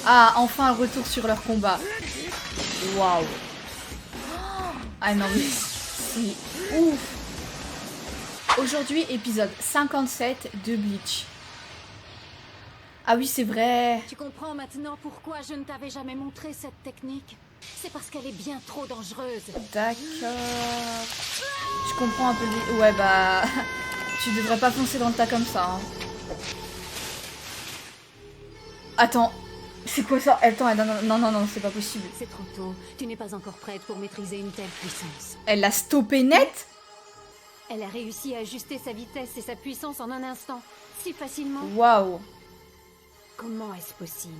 Ah, enfin un retour sur leur combat. Waouh. Ah non, mais c'est ouf. Aujourd'hui, épisode 57 de Bleach. Ah oui, c'est vrai. Tu comprends maintenant pourquoi je ne t'avais jamais montré cette technique? C'est parce qu'elle est bien trop dangereuse. D'accord. Je comprends un peu. Ouais, bah... Tu devrais pas foncer dans le tas comme ça. Hein. Attends. C'est quoi ça? Attends, non, c'est pas possible. C'est trop tôt. Tu n'es pas encore prête pour maîtriser une telle puissance. Elle l'a stoppé net? Elle a réussi à ajuster sa vitesse et sa puissance en un instant. Si facilement. Waouh. Comment est-ce possible?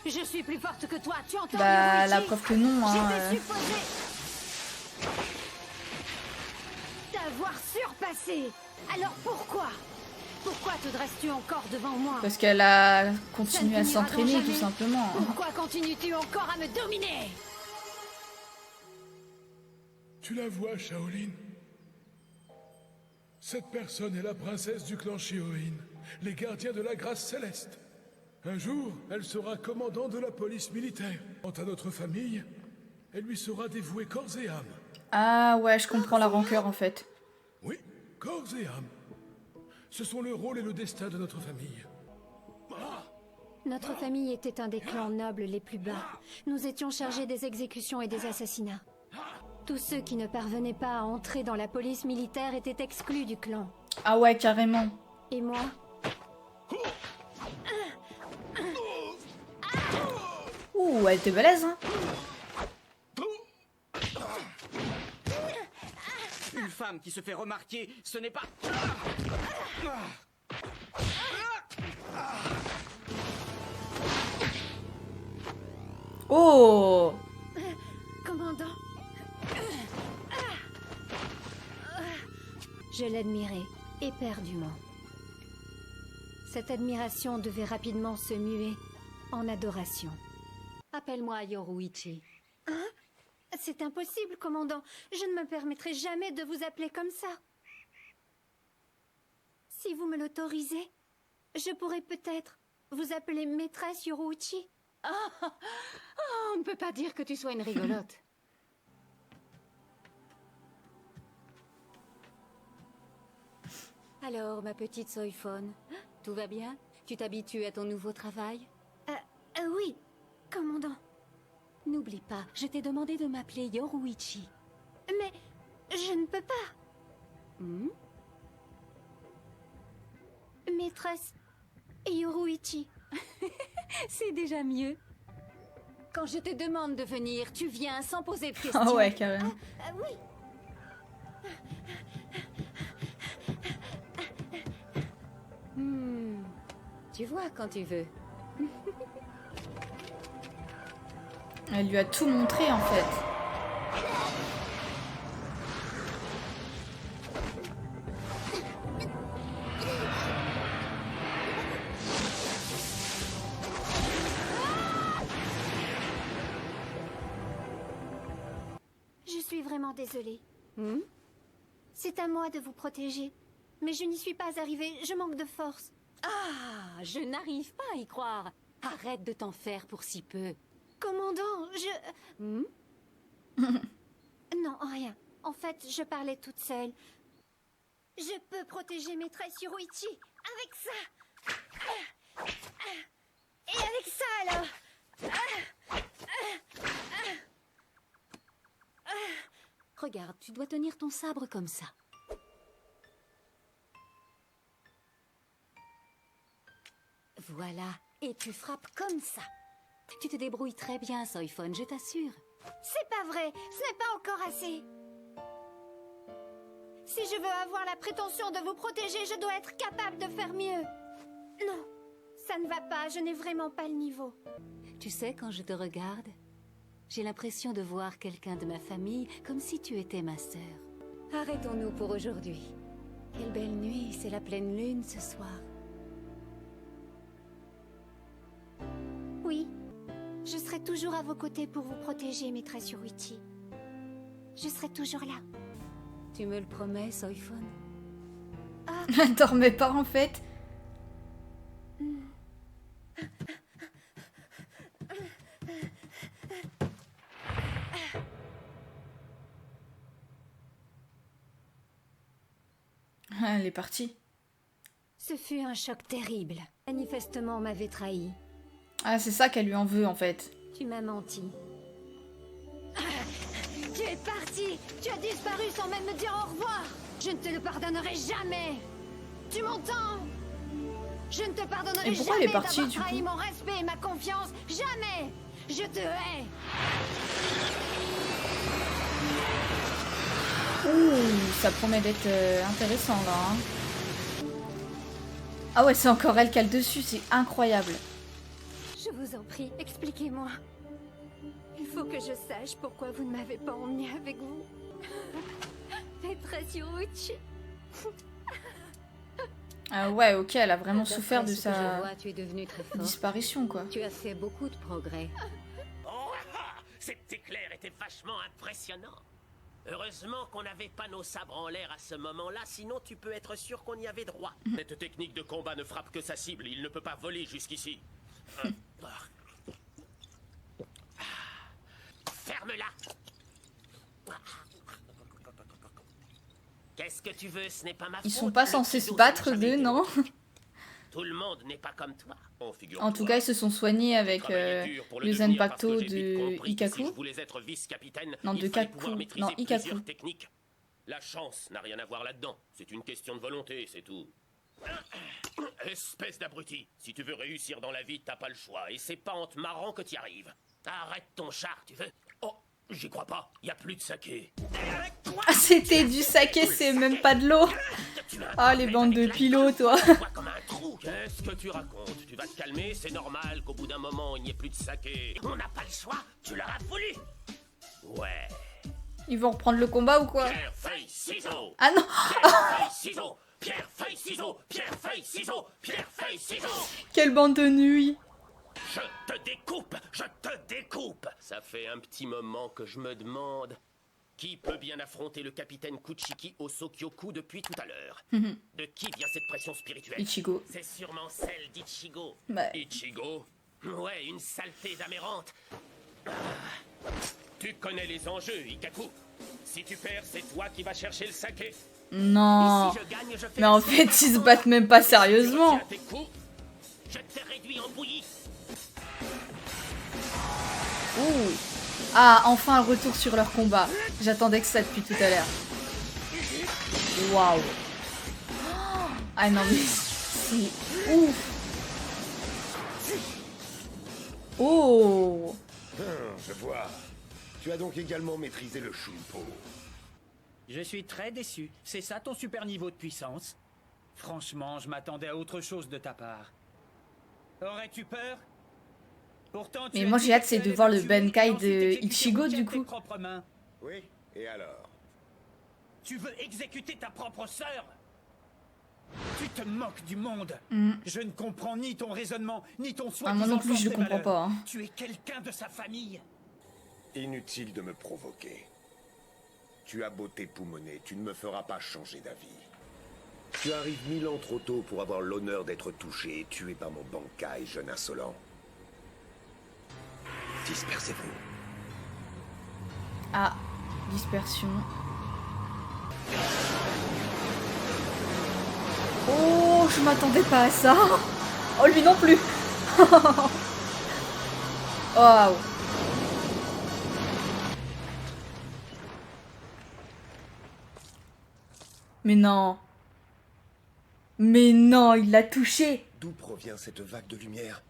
Je suis plus forte que toi, tu entends? Bah, Yoruichi? la preuve que non, hein. J'étais supposée t'avoir surpassé. Alors pourquoi? Pourquoi te dresses-tu encore devant moi? Parce qu'elle a Ça continué ne à finira s'entraîner, donc tout jamais. simplement. Pourquoi continues-tu encore à me dominer? Tu la vois, Shaolin? Cette personne est la princesse du clan Shioin, les gardiens de la grâce céleste. Un jour, elle sera commandant de la police militaire. Quant à notre famille, elle lui sera dévouée corps et âme. Ah ouais, je comprends la rancœur, en fait. Oui, corps et âme. Ce sont le rôle et le destin de notre famille. Notre famille était un des clans nobles les plus bas. Nous étions chargés des exécutions et des assassinats. Tous ceux qui ne parvenaient pas à entrer dans la police militaire étaient exclus du clan. Ah ouais, carrément. Et moi? Ouh, elle était balèze, hein. Une femme qui se fait remarquer, ce n'est pas... Oh. Commandant. Je l'admirais, éperdument. Cette admiration devait rapidement se muer en adoration. Appelle-moi Yoruichi. Hein? C'est impossible, commandant. Je ne me permettrai jamais de vous appeler comme ça. Si vous me l'autorisez, je pourrais peut-être vous appeler maîtresse Yoruichi. On ne peut pas dire que tu sois une rigolote. Alors, ma petite Soifone, tout va bien? Tu t'habitues à ton nouveau travail? Oui, commandant. N'oublie pas, je t'ai demandé de m'appeler Yoruichi. Mais je ne peux pas. Maîtresse Yoruichi. C'est déjà mieux. Quand je te demande de venir, tu viens sans poser de questions. Ah ouais, carrément. Oui. Tu vois quand tu veux. Elle lui a tout montré, en fait. Je suis vraiment désolée. C'est à moi de vous protéger. Mais je n'y suis pas arrivée, je manque de force. Ah, je n'arrive pas à y croire. Arrête de t'en faire pour si peu. Commandant, je... Non, rien. En fait, je parlais toute seule. Je peux protéger maîtresse Yoruichi avec ça. Et avec ça, alors. Regarde, tu dois tenir ton sabre comme ça. Voilà, et tu frappes comme ça. Tu te débrouilles très bien, Soifone, je t'assure. C'est pas vrai, ce n'est pas encore assez. Si je veux avoir la prétention de vous protéger, je dois être capable de faire mieux. Non, ça ne va pas, je n'ai vraiment pas le niveau. Tu sais, quand je te regarde, j'ai l'impression de voir quelqu'un de ma famille comme si tu étais ma sœur. Arrêtons-nous pour aujourd'hui. Quelle belle nuit, c'est la pleine lune ce soir. Oui, je serai toujours à vos côtés pour vous protéger, maîtresse Yoruichi. Je serai toujours là. Tu me le promets, Soifone? Elle dormait pas, en fait. Ah, elle est partie. Ce fut un choc terrible. Manifestement, on m'avait trahi. Ah, c'est ça qu'elle lui en veut, en fait. Tu m'as menti. Tu es parti. Tu as disparu sans même me dire au revoir. Je ne te le pardonnerai jamais. Tu m'entends? Je ne te pardonnerai Et pourquoi jamais elle est partie, d'avoir du trahi coup mon respect et ma confiance. Jamais. Je te hais. Ouh, ça promet d'être intéressant, là. Hein. Ah ouais, c'est encore elle qui a le dessus, c'est incroyable. Je vous en prie, expliquez-moi. Il faut que je sache pourquoi vous ne m'avez pas emmené avec vous. Maîtresse Yoruichi. Ah ouais, ok, elle a vraiment souffert de D'après ce que je sa vois, tu es devenue très forte. disparition, quoi. Tu as fait beaucoup de progrès. Oh, cet éclair était vachement impressionnant. Heureusement qu'on n'avait pas nos sabres en l'air à ce moment-là, sinon tu peux être sûr qu'on y avait droit. Cette technique de combat ne frappe que sa cible, il ne peut pas voler jusqu'ici. Ferme-la. Qu'est-ce que tu veux? Ce n'est pas ma faute. Ils sont pas Le censés se Kido, battre, ça n'a jamais d'eux, été non? Tout le monde n'est pas comme toi. Oh, figure-toi. En tout cas, ils se sont soignés avec Travailler dur pour le devenir parce Zanpakuto que j'ai vite de compris que Si Hikaku. je voulais être vice-capitaine, Non, il de fallait Kaku. pouvoir maîtriser Non, Hikaku. plusieurs techniques. La chance n'a rien à voir là-dedans. C'est une question de volonté, c'est tout. Espèce d'abruti. Si tu veux réussir dans la vie, t'as pas le choix. Et c'est pas en te marrant que t'y arrives. Arrête ton char, tu veux? Oh, j'y crois pas. Y a plus de saké. Ah, c'était du saké, c'est même pas de l'eau. Ah, les bandes de pilotes, toi. Comme un trou. Qu'est-ce que tu racontes? Tu vas te calmer, c'est normal qu'au bout d'un moment, il n'y ait plus de saké. On n'a pas le choix, tu leur as voulu. Ouais. Ils vont reprendre le combat ou quoi? Pierre, feuille, ciseaux. Ah non. Pierre, feuille, ciseaux. Pierre, feuille, ciseaux. Pierre, feuille, ciseaux. Pierre, feuille, ciseaux. Quelle bande de nuit. Je te découpe, je te découpe. Ça fait un petit moment que je me demande qui peut bien affronter le capitaine Kuchiki au Sokyoku depuis tout à l'heure. De qui vient cette pression spirituelle? Ichigo. C'est sûrement celle d'Ichigo. Ouais. Ichigo? Ouais, une saleté d'amérante. Tu connais les enjeux, Hikaku. Si tu perds, c'est toi qui vas chercher le saké. Non. Et si je gagne, je fais Mais en la fait, ils se battent même pas sérieusement. Je tiens tes coups, je t'ai réduit en bouillie. Ouh. Ah, enfin un retour sur leur combat. J'attendais que ça depuis tout à l'heure. Waouh. Ah non mais c'est ouf. Oh. Je vois. Tu as donc également maîtrisé le Shunpo. Je suis très déçu. C'est ça ton super niveau de puissance? Franchement, je m'attendais à autre chose de ta part. Aurais-tu peur? Pourtant, tu Mais as moi dit j'ai hâte que c'est tu de allais voir le m'assurer Benkai et ensuite de exécuter Ichigo mon du chef tes coup. propres mains. Oui, et alors? Tu veux exécuter ta propre sœur? Tu te moques du monde. Je ne comprends ni ton raisonnement, ni ton Ah, moi non plus je le comprends pas. Hein. Tu es quelqu'un de sa famille. Inutile de me provoquer. Tu as beau t'époumoner, tu ne me feras pas changer d'avis. Tu arrives 1000 ans trop tôt pour avoir l'honneur d'être touché et tué par mon Bankai, jeune insolent. Dispersez-vous. Ah, dispersion. Oh, je m'attendais pas à ça. Oh, lui non plus. Waouh. Mais non. Mais non, il l'a touché. D'où provient cette vague de lumière?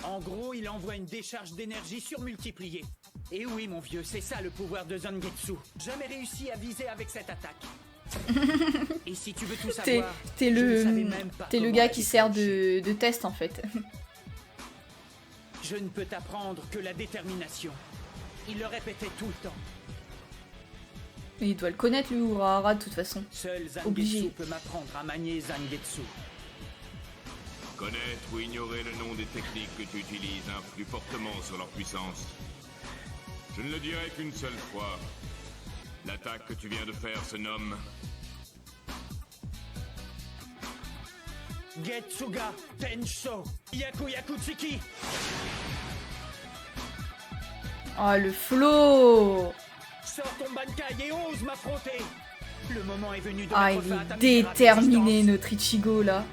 En gros, il envoie une décharge d'énergie surmultipliée. Et oui, mon vieux, c'est ça le pouvoir de Zangetsu. Jamais réussi à viser avec cette attaque. Et si tu veux tout savoir, T'es je ne savais le, même pas t'es le comment gars la qui sert déclencher. de test en fait. Je ne peux t'apprendre que la détermination. Il le répétait tout le temps. Mais il doit le connaître lui Urahara de toute façon. Seul Obligé. Zangetsu peut m'apprendre à manier Zangetsu. Connaître ou ignorer le nom des techniques que tu utilises influe fortement sur leur puissance. Je ne le dirai qu'une seule fois. L'attaque que tu viens de faire se nomme... Getsuga Tensho Yaku Yakuchiki. Oh le flow. Sors ton Bankai et ose m'affronter. Le moment est venu de Ah, mettre il fin à ta est misérable déterminé, existence. notre Ichigo, là.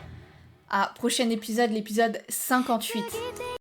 Ah, prochain épisode, l'épisode 58.